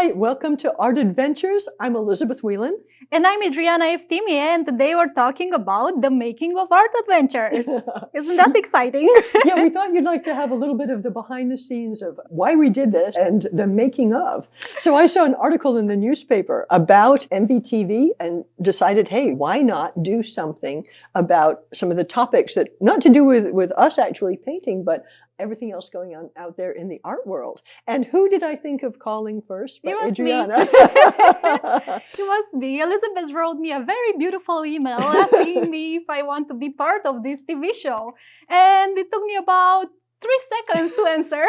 Hi, welcome to Art Adventures. I'm Elizabeth Whelan. And I'm Adriana Eftimi, and today we're talking about the making of art adventures. Isn't that exciting? Yeah, we thought you'd like to have a little bit of the behind the scenes of why we did this and the making of. So I saw an article in the newspaper about MVTV and decided, hey, why not do something about some of the topics that, not to do with us actually painting, but everything else going on out there in the art world. And who did I think of calling first? But Adriana. It was me. Elizabeth wrote me a very beautiful email asking me if I want to be part of this TV show. And it took me about 3 seconds to answer.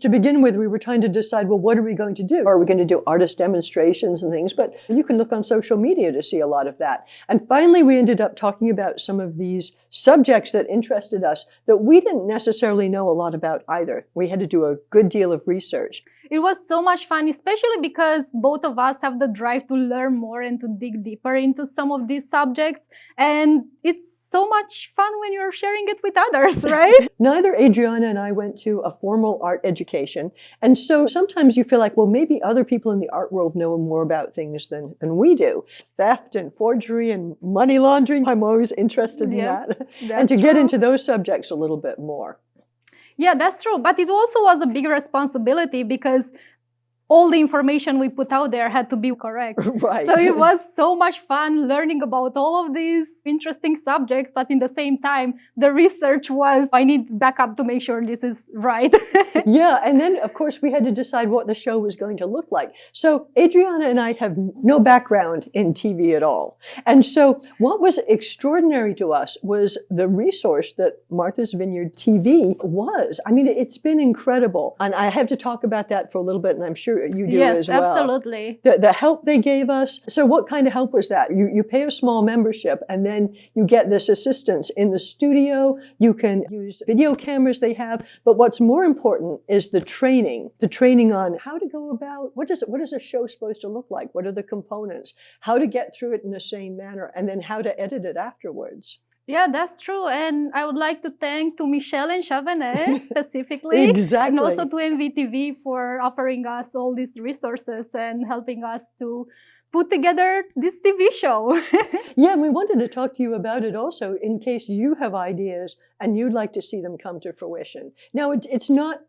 To begin with, we were trying to decide, well, what are we going to do? Are we going to do artist demonstrations and things? But you can look on social media to see a lot of that. And finally, we ended up talking about some of these subjects that interested us that we didn't necessarily know a lot about either. We had to do a good deal of research. It was so much fun, especially because both of us have the drive to learn more and to dig deeper into some of these subjects. And it's so much fun when you're sharing it with others, right? Neither Adriana and I went to a formal art education. And so sometimes you feel like, well, maybe other people in the art world know more about things than we do. Theft and forgery and money laundering, I'm always interested in that. And to get into those subjects a little bit more. Yeah, that's true. But it also was a big responsibility because all the information we put out there had to be correct. Right. So it was so much fun learning about all of these interesting subjects, but in the same time, the research was, I need backup to make sure this is right. Yeah, and then of course we had to decide what the show was going to look like. So Adriana and I have no background in TV at all. And so what was extraordinary to us was the resource that Martha's Vineyard TV was. I mean, it's been incredible. And I have to talk about that for a little bit, and I'm sure you do as well. Yes, absolutely. The help they gave us. So what kind of help was that? You pay a small membership and then you get this assistance in the studio. You can use video cameras they have. But what's more important is the training on how to go about, what is a show supposed to look like? What are the components? How to get through it in a sane manner, and then how to edit it afterwards. Yeah, that's true. And I would like to thank Michelle and Chavanez specifically. Exactly. And also to MVTV for offering us all these resources and helping us to put together this TV show. Yeah, and we wanted to talk to you about it also in case you have ideas and you'd like to see them come to fruition. Now, it's not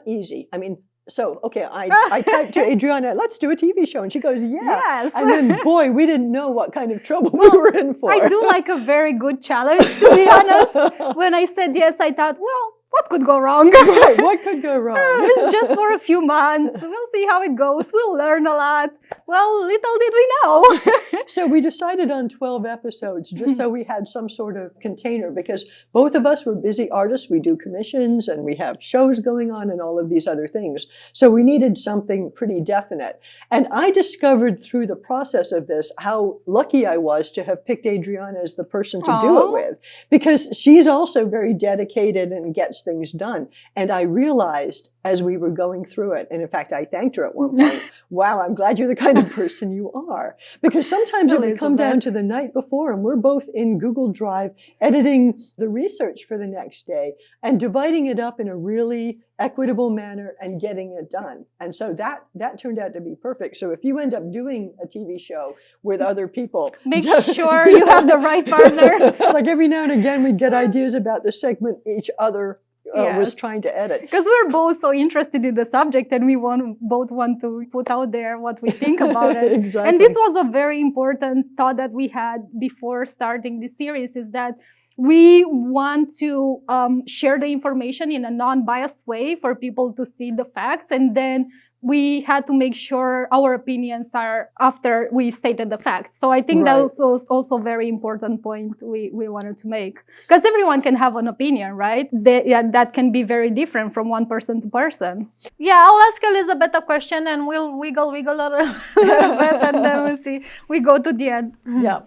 easy. I mean, so, okay, I typed to Adriana, let's do a TV show. And she goes, yeah. Yes. And then, boy, we didn't know what kind of trouble we were in for. I do like a very good challenge, to be honest. When I said yes, I thought, well, what could go wrong? Right, what could go wrong? It's just for a few months. We'll see how it goes. We'll learn a lot. Well, little did we know. So we decided on 12 episodes just so we had some sort of container, because both of us were busy artists. We do commissions and we have shows going on and all of these other things. So we needed something pretty definite. And I discovered through the process of this how lucky I was to have picked Adriana as the person to do it with, because she's also very dedicated and gets things done. And I realized as we were going through it, and in fact, I thanked her at one point, wow, I'm glad you're the kind of person you are. Because sometimes it would come down to the night before and we're both in Google Drive editing the research for the next day and dividing it up in a really equitable manner and getting it done. And so that turned out to be perfect. So if you end up doing a TV show with other people, make sure you have the right partner. Like every now and again, we'd get ideas about the segment each other was trying to edit. Because we're both so interested in the subject and we both want to put out there what we think about it. Exactly. And this was a very important thought that we had before starting this series, is that we want to share the information in a non-biased way for people to see the facts, and then we had to make sure our opinions are after we stated the facts. So I think that was also a very important point we wanted to make. Because everyone can have an opinion, right? That can be very different from one person to person. Yeah, I'll ask Elizabeth a question and we'll wiggle a little bit and then we'll see. We go to the end. Yeah.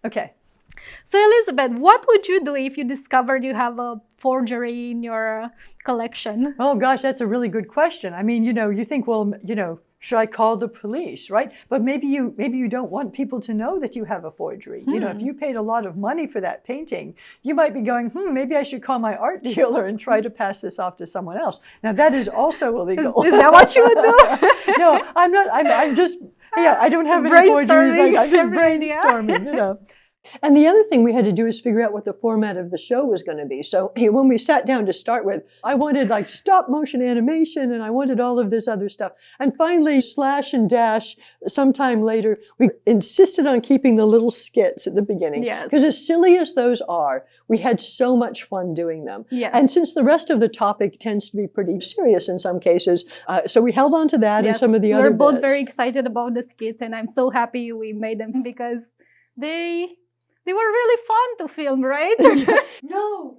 Okay. So Elizabeth, what would you do if you discovered you have a forgery in your collection? Oh gosh, that's a really good question. I mean, you think, well, Should I call the police, right? But maybe you don't want people to know that you have a forgery. You know, if you paid a lot of money for that painting, you might be going, maybe I should call my art dealer and try to pass this off to someone else. Now that is also illegal. Is that what you would do? No, I'm not. I'm just. Yeah, I don't have any forgeries. I'm just brainstorming. You know. And the other thing we had to do is figure out what the format of the show was going to be. So when we sat down to start with, I wanted like stop motion animation and I wanted all of this other stuff. And finally, Slash and Dash, sometime later, we insisted on keeping the little skits at the beginning. Yes. Because as silly as those are, we had so much fun doing them. Yes. And since the rest of the topic tends to be pretty serious in some cases, so we held on to that and some of the other bits. We're both very excited about the skits, and I'm so happy we made them because they were really fun to film, right? No.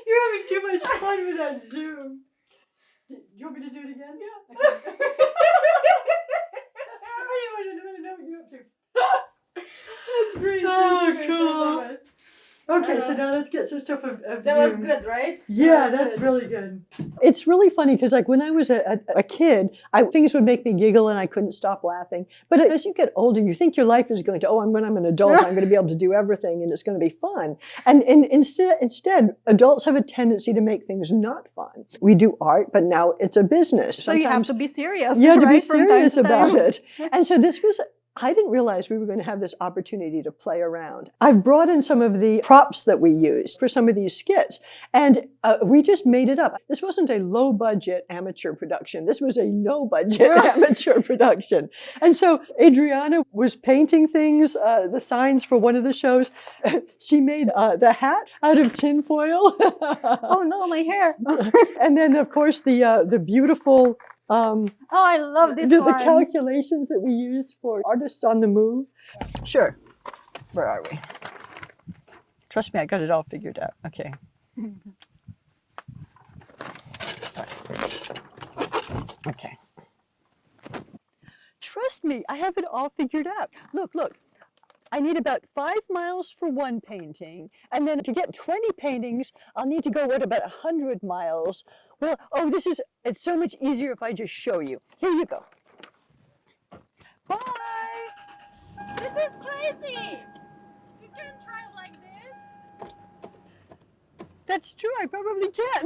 You're having too much fun with that Zoom. Do you want me to do it again? Yeah. Okay. I didn't want to know what you're up to. That's great. Oh, cool. Okay, so now let's get some stuff of that was good, right? Yeah, that's really good. It's really funny because like when I was a kid, things would make me giggle and I couldn't stop laughing. But as you get older, you think your life is going to, when I'm an adult, I'm going to be able to do everything and it's going to be fun. And instead, adults have a tendency to make things not fun. We do art, but now it's a business. So you have to be serious. You have to right? be serious about it. And so I didn't realize we were going to have this opportunity to play around. I've brought in some of the props that we used for some of these skits, and we just made it up. This wasn't a low-budget amateur production. This was a no-budget amateur production. And so Adriana was painting things, the signs for one of the shows. She made the hat out of tinfoil. Oh no, my hair. And then, of course, the beautiful... I love this the one. calculations that we used for artists on the move. Sure. Where are we? Trust me, I got it all figured out. Okay. Okay. Trust me, I have it all figured out. Look. I need about 5 miles for one painting, and then to get 20 paintings, I'll need to go, about 100 miles? Well, it's so much easier if I just show you. Here you go. Bye! This is crazy! You can't drive like this. That's true, I probably can.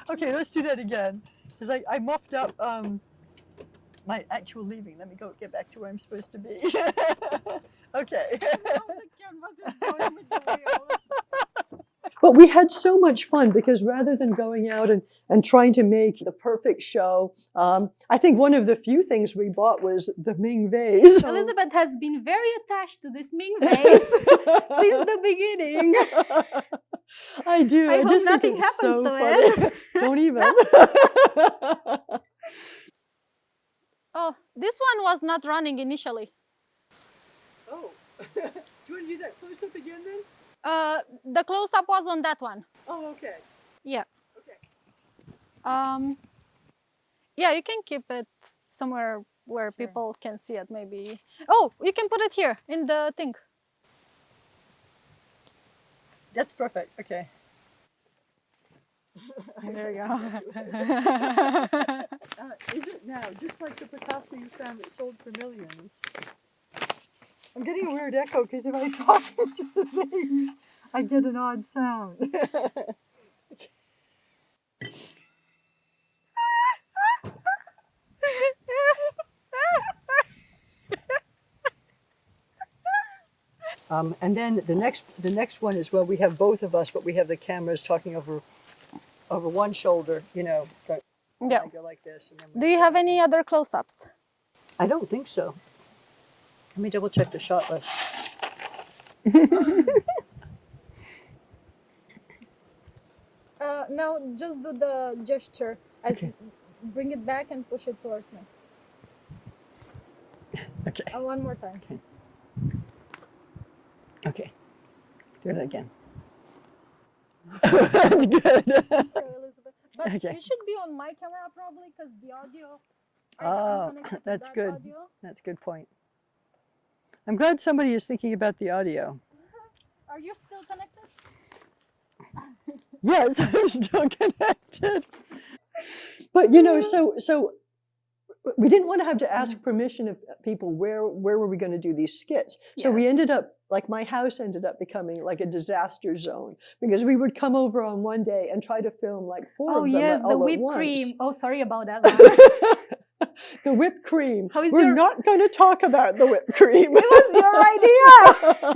Okay, let's do that again. Because I muffed up my actual leaving. Let me get back to where I'm supposed to be. Okay. But we had so much fun because rather than going out and trying to make the perfect show, I think one of the few things we bought was the Ming vase. Elizabeth has been very attached to this Ming vase since the beginning. I do. I hope just nothing think it's happens so to funny. it. Don't even. Oh, this one was not running initially. Oh. Do you want to do that close-up again then? The close-up was on that one. Oh, okay. Yeah. Okay. Yeah, you can keep it somewhere where people can see it, maybe. Oh, you can put it here in the thing. That's perfect. Okay. There you go. Is it now? Just like the Picasso you found that sold for millions. I'm getting a weird echo because if I talk into the things, I get an odd sound. And then the next one is, we have both of us, but we have the cameras talking over one shoulder, Yeah. I go like this. And then Do you have any other close-ups? I don't think so. Let me double check the shot list. No, just do the gesture. Okay. Bring it back and push it towards me. Okay. One more time. Okay. Do it again. That's good. Elizabeth. But Okay. you should be on my camera probably because the audio. Oh, I'm connected to that's that good. audio. That's a good point. I'm glad somebody is thinking about the audio. Are you still connected? Yes, I'm still connected. But you know, so we didn't want to have to ask permission of people where were we going to do these skits. So we Yes. ended up, like, my house ended up becoming like a disaster zone, because we would come over on one day and try to film like four Oh of them yes, all the at whipped once. cream. Oh, sorry about that. Laura. The whipped cream. How is We're your- not going to talk about the whipped cream. It was your idea.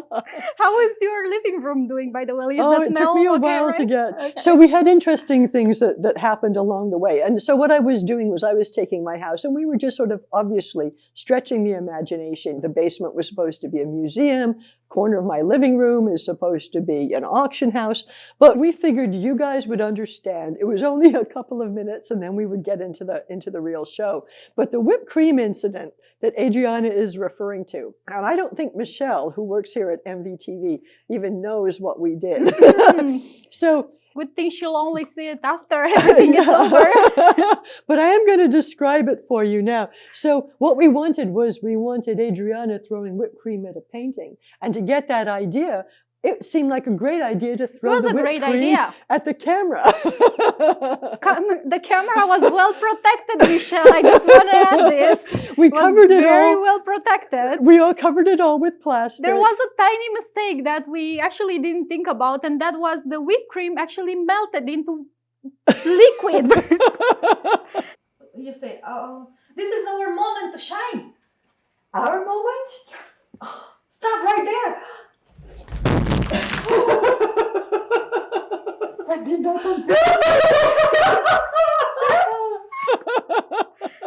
How is your living room doing, by the way? Is Oh, the it smell took me a okay, while right? to get. Okay. So we had interesting things that happened along the way. And so what I was doing was I was taking my house, and we were just sort of obviously stretching the imagination. The basement was supposed to be a museum. Corner of my living room is supposed to be an auction house. But we figured you guys would understand. It was only a couple of minutes, and then we would get into the real show. But the whipped cream incident that Adriana is referring to, and I don't think Michelle, who works here at MVTV, even knows what we did. So Good thing she'll only see it after everything is over. but I am going to describe it for you now. So what we wanted Adriana throwing whipped cream at a painting. And to get that idea, it seemed like a great idea to throw was the a whipped great cream idea. at the camera. The camera was well protected, Michelle. I just want to add this. We It was covered it very all. well protected. We all covered it all with plastic. There was a tiny mistake that we actually didn't think about, and that was the whipped cream actually melted into liquid. You say, oh, this is our moment to shine. Our moment? Yes. Oh, stop right there. I did not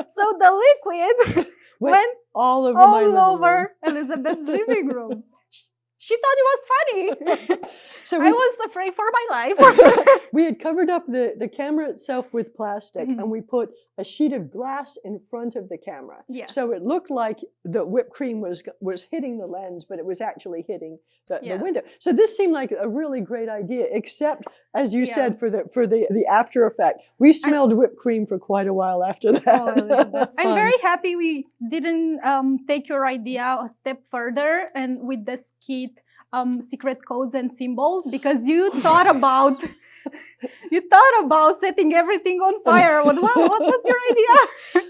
So the liquid went all over my living all room. over Elizabeth's living room. She thought it was funny. So I was afraid for my life. we had covered up the camera itself with plastic, and we put a sheet of glass in front of the camera. Yes. So it looked like the whipped cream was hitting the lens, but it was actually hitting the Yes. window. So this seemed like a really great idea, except, as you Yeah. said, for the after effect. We smelled whipped cream for quite a while after that. Oh, Elizabeth. I'm Fun. very happy we didn't take your idea a step further and with the skit secret codes and symbols, because you thought about setting everything on fire. What was your idea?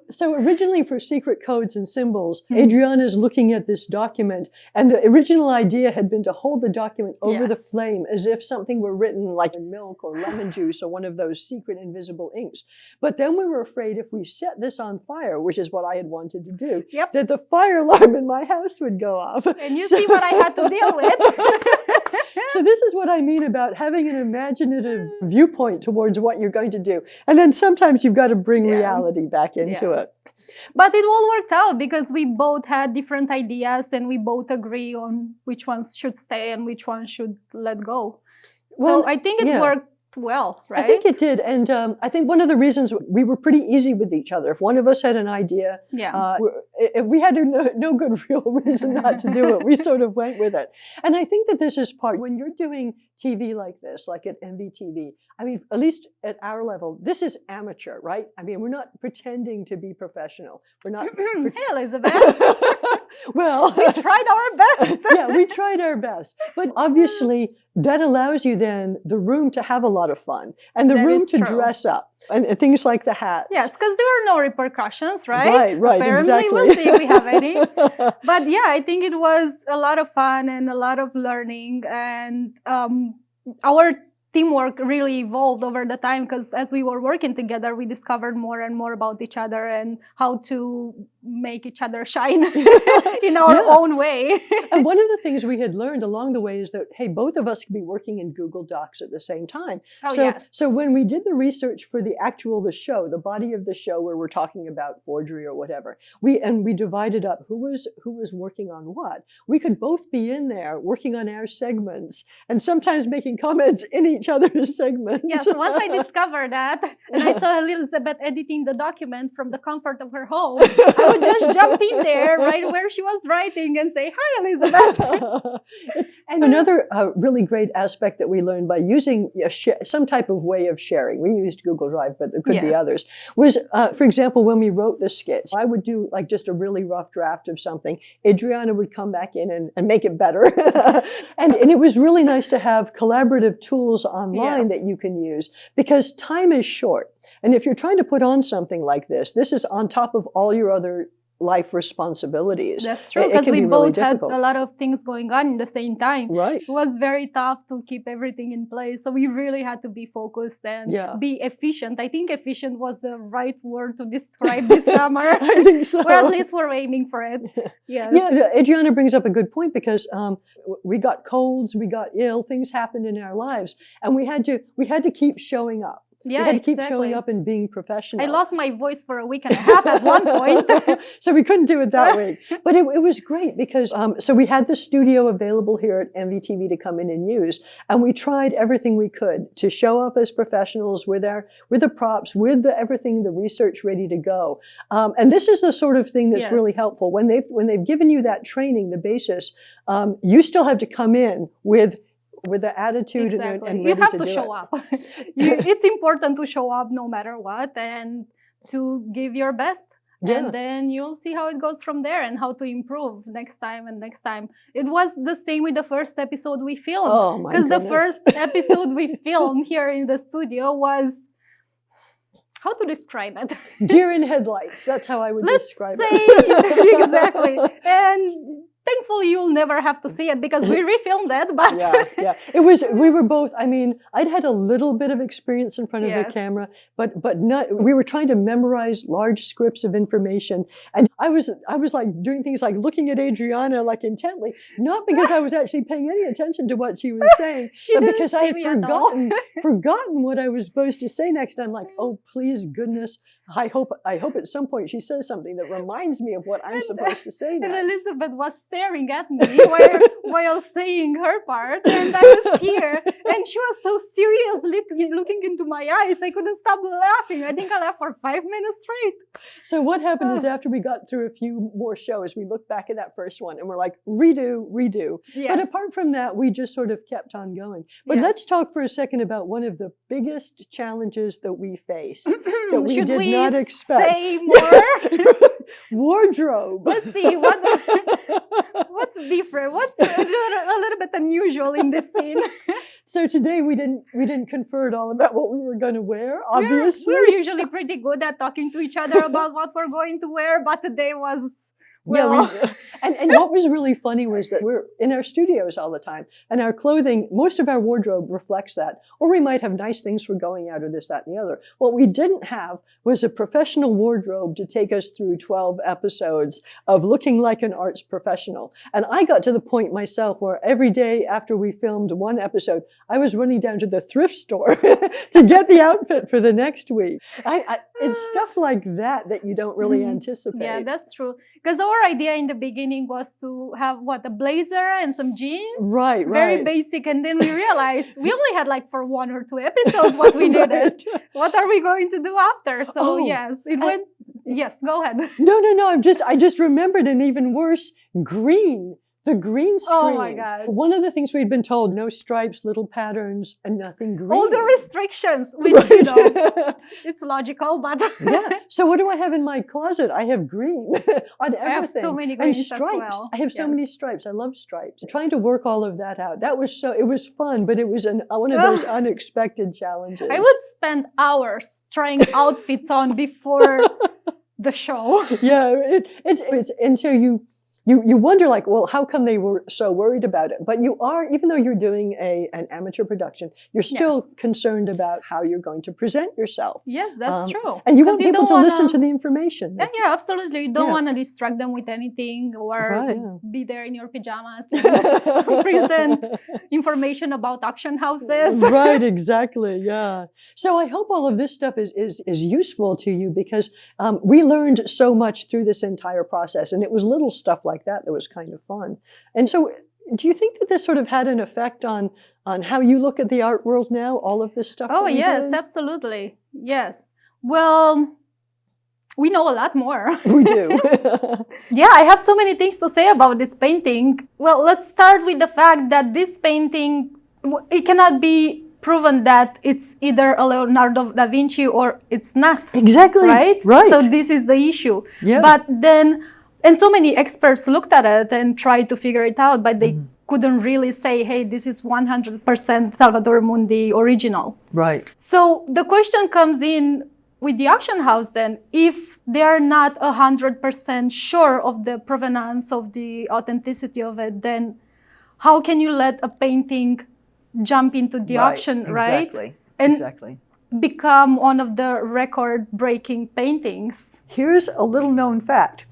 So originally for secret codes and symbols, Adriana's looking at this document, and the original idea had been to hold the document over the Yes. flame as if something were written like in milk or lemon juice or one of those secret invisible inks. But then we were afraid if we set this on fire, which is what I had wanted to do, Yep. that the fire alarm in my house would go off. And you see what I had to deal with. So this is what I mean about having an imaginative viewpoint towards what you're going to do. And then sometimes you've got to bring Yeah. reality back into Yeah. it. But it all worked out because we both had different ideas and we both agree on which ones should stay and which ones should let go. Well, so I think it yeah. worked well, right? I think it did. And I think one of the reasons we were pretty easy with each other. If one of us had an idea, Yeah. if we had no good real reason not to do it, we sort of went with it. And I think that this is part, when you're doing TV like this, like at MVTV, I mean, at least at our level, this is amateur, right? I mean, we're not pretending to be professional. We're not. Hey, Elizabeth. Well, We tried our best. yeah, we tried our best. But obviously, that allows you then the room to have a lot of fun and the That room is to true. dress up and things like the hats. Yes, because there were no repercussions, right? Right, Apparently, exactly. we'll see if we have any. But yeah, I think it was a lot of fun and a lot of learning, and our teamwork really evolved over the time, because as we were working together, we discovered more and more about each other and how to make each other shine in our Yeah. own way. And one of the things we had learned along the way is that, hey, both of us could be working in Google Docs at the same time. Oh, so, yes. so when we did the research for the show, the body of the show where we're talking about forgery or whatever, we divided up who was working on what. We could both be in there working on our segments and sometimes making comments in each other's segments. Yes, once I discovered that, and I saw Elizabeth editing the document from the comfort of her home, I would would just jump in there right where she was writing and say, "Hi, Elizabeth." And another really great aspect that we learned by using some type of way of sharing, we used Google Drive, but there could be others, was, for example, when we wrote the skits, I would do like just a really rough draft of something. Adriana would come back in and make it better. and it was really nice to have collaborative tools online that you can use, because time is short. And if you're trying to put on something like this is on top of all your other life responsibilities. That's true, because we really both had difficult. a lot of things going on at the same time. Right. It was very tough to keep everything in place. So we really had to be focused and be efficient. I think efficient was the right word to describe this summer. I think so. Or at least we're aiming for it. Yes. Yeah, Adriana brings up a good point, because we got colds, we got ill, things happened in our lives, and we had to keep showing up. Yeah, we had to keep showing up and being professional. I lost my voice for a week and a half at one point. So we couldn't do it that way. But it was great, because so we had the studio available here at MVTV to come in and use. And we tried everything we could to show up as professionals with the props, with everything, the research ready to go. And this is the sort of thing that's really helpful. When they've given you that training, the basis, you still have to come in with the attitude and ready to do it. You have to show up. It's important to show up no matter what, and to give your best. And then you'll see how it goes from there and how to improve next time and next time. It was the same with the first episode we filmed. Oh my goodness. Because the first episode we filmed here in the studio was, how to describe it? Deer in headlights. That's how I would describe it. Exactly. And thankfully, you'll never have to see it, because we refilmed it. But we were both. I mean, I'd had a little bit of experience in front of the camera, but not. We were trying to memorize large scripts of information, and I was like doing things like looking at Adriana like intently, not because I was actually paying any attention to what she was saying, but because I had forgotten what I was supposed to say next time. Like, oh, please, goodness, I hope at some point she says something that reminds me of what I'm supposed to say next. And Elizabeth was staring at me while saying her part, and I was here, and she was so serious, looking into my eyes. I couldn't stop laughing. I think I laughed for 5 minutes straight. So what happened is, after we got through a few more shows, we looked back at that first one and we're like, redo. Yes. But apart from that, we just sort of kept on going. But let's talk for a second about one of the biggest challenges that we faced that we did not expect. Say more? Wardrobe. Let's see what's different. What's a little bit unusual in this scene. So today we didn't confer at all about what we were going to wear. Obviously, we're usually pretty good at talking to each other about what we're going to wear, but today was. And what was really funny was that we're in our studios all the time, and our clothing, most of our wardrobe reflects that. Or we might have nice things for going out, or this, that, and the other. What we didn't have was a professional wardrobe to take us through 12 episodes of looking like an arts professional. And I got to the point myself where every day after we filmed one episode, I was running down to the thrift store to get the outfit for the next week. It's stuff like that you don't really anticipate. Yeah, that's true. Because our idea in the beginning was to have a blazer and some jeans. Right. Very basic. And then we realized we only had like for 1 or 2 episodes what we needed. What are we going to do after? So yes, it went. Yes, go ahead. No. I just remembered an even worse, green. The green screen. Oh my God. One of the things we'd been told, no stripes, little patterns, and nothing green. All the restrictions, which, it's logical, but... So what do I have in my closet? I have green on everything. I have so many greens and stripes. as well. I have so many stripes. I love stripes. Trying to work all of that out. It was fun, but it was one of those unexpected challenges. I would spend hours trying outfits on before the show. Yeah, and so you wonder, like, well, how come they were so worried about it? But you are, even though you're doing an amateur production, you're still concerned about how you're going to present yourself. Yes, that's true. And you want people to listen to the information. Yeah, absolutely. You don't want to distract them with anything, or be there in your pajamas and present information about auction houses. Right, exactly. Yeah. So I hope all of this stuff is useful to you, because we learned so much through this entire process, and it was little stuff like that was kind of fun. And so do you think that this sort of had an effect on how you look at the art world now, all of this stuff? Oh, yes, absolutely. Yes. Well, we know a lot more. We do. Yeah, I have so many things to say about this painting. Well, let's start with the fact that this painting, it cannot be proven that it's either a Leonardo da Vinci or it's not. Exactly. Right? Right. So this is the issue. Yeah. But then, and so many experts looked at it and tried to figure it out, but they couldn't really say, hey, this is 100% Salvador Mundi original. Right. So the question comes in with the auction house then, if they are not 100% sure of the provenance of the authenticity of it, then how can you let a painting jump into the auction, right? Exactly. And exactly. become one of the record-breaking paintings. Here's a little known fact.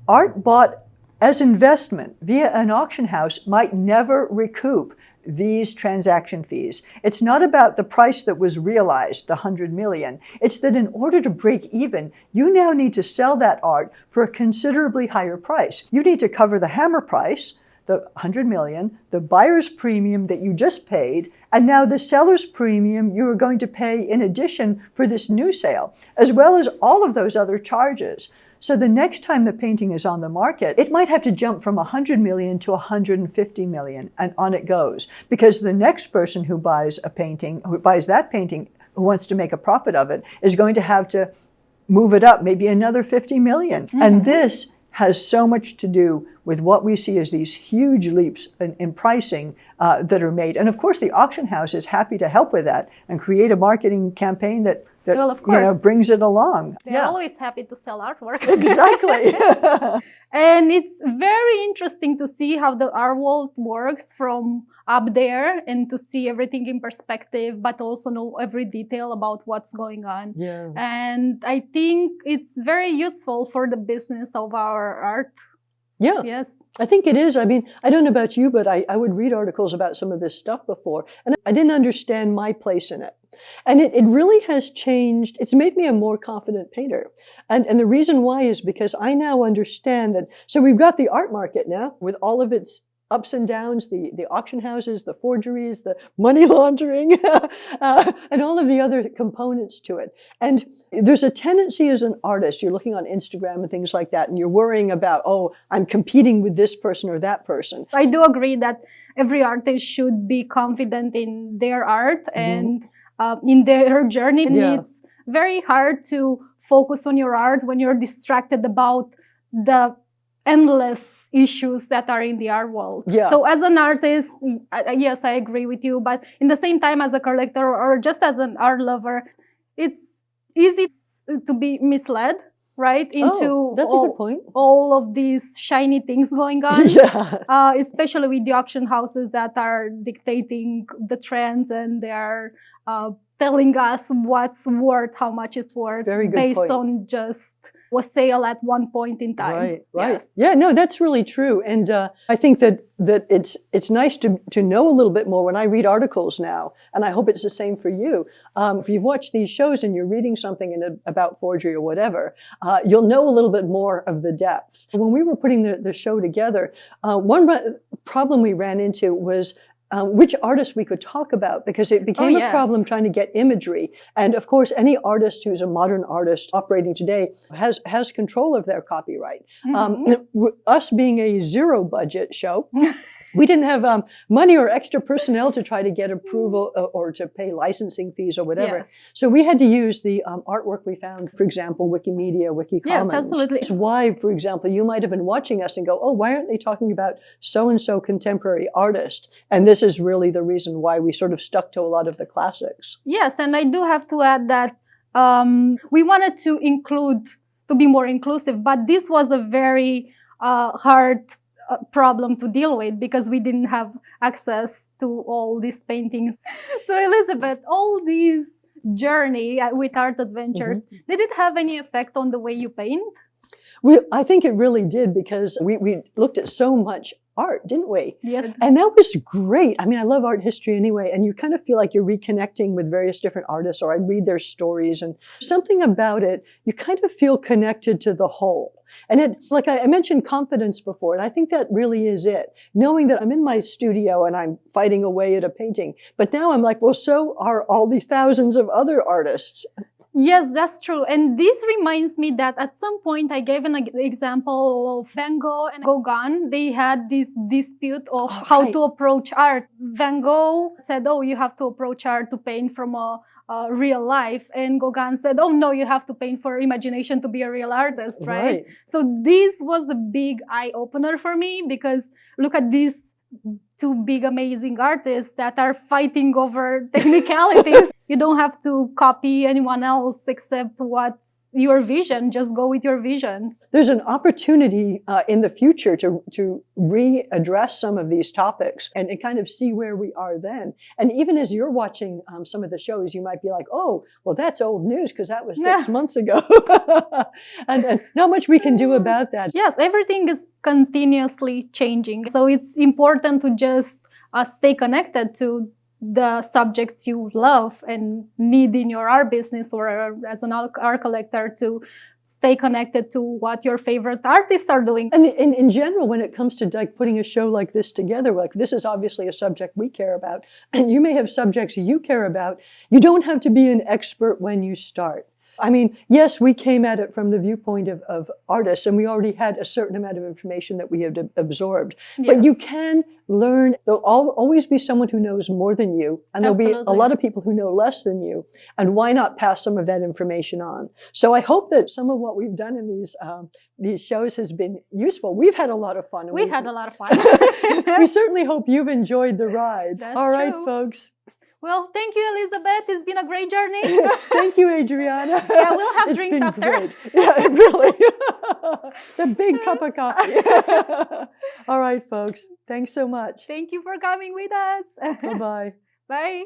Art bought as investment via an auction house might never recoup these transaction fees. It's not about the price that was realized, the 100 million. It's that in order to break even, you now need to sell that art for a considerably higher price. You need to cover the hammer price, the 100 million, the buyer's premium that you just paid, and now the seller's premium you are going to pay in addition for this new sale, as well as all of those other charges. So the next time the painting is on the market, it might have to jump from 100 million to 150 million, and on it goes. Because the next person who buys a painting, who buys that painting, who wants to make a profit of it, is going to have to move it up maybe another 50 million. And this has so much to do with what we see as these huge leaps in pricing that are made. And of course, the auction house is happy to help with that and create a marketing campaign that well, of course, brings it along. They're always happy to sell artwork. Exactly. And it's very interesting to see how the art world works from up there and to see everything in perspective, but also know every detail about what's going on. Yeah. And I think it's very useful for the business of our art. Yeah. Yes. I think it is. I mean, I don't know about you, but I would read articles about some of this stuff before, and I didn't understand my place in it. And it really has changed. It's made me a more confident painter. And the reason why is because I now understand that. So we've got the art market now with all of its ups and downs, the auction houses, the forgeries, the money laundering, and all of the other components to it. And there's a tendency as an artist, you're looking on Instagram and things like that, and you're worrying about, oh, I'm competing with this person or that person. I do agree that every artist should be confident in their art and in their journey. Yeah. It's very hard to focus on your art when you're distracted about the endless issues that are in the art world. Yeah. So as an artist, yes, I agree with you. But in the same time, as a collector or just as an art lover, it's easy to be misled, right? Into that's a good point. all of these shiny things going on. Yeah. Especially with the auction houses that are dictating the trends and they are telling us what's worth, how much it's worth, Very good based point. on just a sale at one point in time. Right. Yes. Yeah, no, that's really true. And I think that it's nice to know a little bit more when I read articles now, and I hope it's the same for you. If you've watched these shows and you're reading something about forgery or whatever, you'll know a little bit more of the depth. When we were putting the show together, one problem we ran into was which artists we could talk about, because it became a problem trying to get imagery. And of course, any artist who's a modern artist operating today has control of their copyright. Us being a zero budget show, we didn't have money or extra personnel to try to get approval or to pay licensing fees or whatever. Yes. So we had to use the artwork we found, for example, Wikimedia, Wikicommons. Yes, absolutely. It's why, for example, you might have been watching us and go, oh, why aren't they talking about so-and-so contemporary artist? And this is really the reason why we sort of stuck to a lot of the classics. Yes, and I do have to add that we wanted to be more inclusive, but this was a very hard problem to deal with because we didn't have access to all these paintings. So Elizabeth, all these journey with Art Adventures, did it have any effect on the way you paint? I think it really did, because we looked at so much art, didn't we? Yes. And that was great. I mean, I love art history anyway, and you kind of feel like you're reconnecting with various different artists, or I read their stories, and something about it, you kind of feel connected to the whole. And it, like I mentioned confidence before, and I think that really is it. Knowing that I'm in my studio and I'm fighting away at a painting, but now I'm like, well, so are all the thousands of other artists. Yes, that's true. And this reminds me that at some point I gave an example of Van Gogh and Gauguin. They had this dispute of how to approach art. Van Gogh said, oh, you have to approach art to paint from a real life. And Gauguin said, oh, no, you have to paint for imagination to be a real artist, right? So this was a big eye-opener for me, because look at these two big amazing artists that are fighting over technicalities. You don't have to copy anyone else except what's your vision. Just go with your vision. There's an opportunity in the future to readdress some of these topics and kind of see where we are then. And even as you're watching some of the shows, you might be like, oh, well, that's old news because that was 6 months ago. and not much we can do about that. Yes, everything is continuously changing. So it's important to just stay connected to the subjects you love and need in your art business, or as an art collector, to stay connected to what your favorite artists are doing. And in general, when it comes to like putting a show like this together, like this is obviously a subject we care about, and you may have subjects you care about. You don't have to be an expert when you start. I mean, yes, we came at it from the viewpoint of artists, and we already had a certain amount of information that we had absorbed. Yes. But you can learn. There'll always be someone who knows more than you, and there'll be a lot of people who know less than you. And why not pass some of that information on? So I hope that some of what we've done in these shows has been useful. We've had a lot of fun. We had a lot of fun. We certainly hope you've enjoyed the ride. That's all right, true. Folks. Well, thank you, Elizabeth. It's been a great journey. Thank you, Adriana. Yeah, we'll have it's drinks been after. Great. Yeah, really. The big cup of coffee. All right, folks. Thanks so much. Thank you for coming with us. Bye-bye. Bye.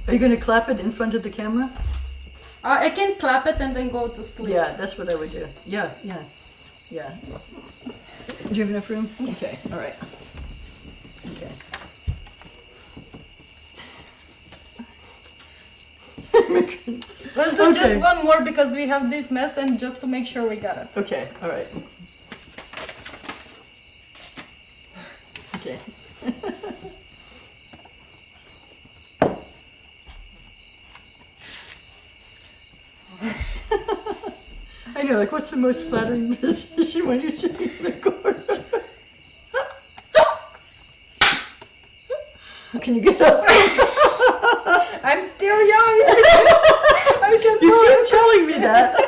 Are you going to clap it in front of the camera? I can clap it and then go to sleep. Yeah, that's what I would do. Yeah. Do you have enough room? Okay, all right. Okay. Let's do just one more because we have this mess, and just to make sure we got it. Okay, all right. Okay. I know, like, what's the most flattering position when you're sitting in the corner? Can you get up? I'm still young. I can You keep telling me that.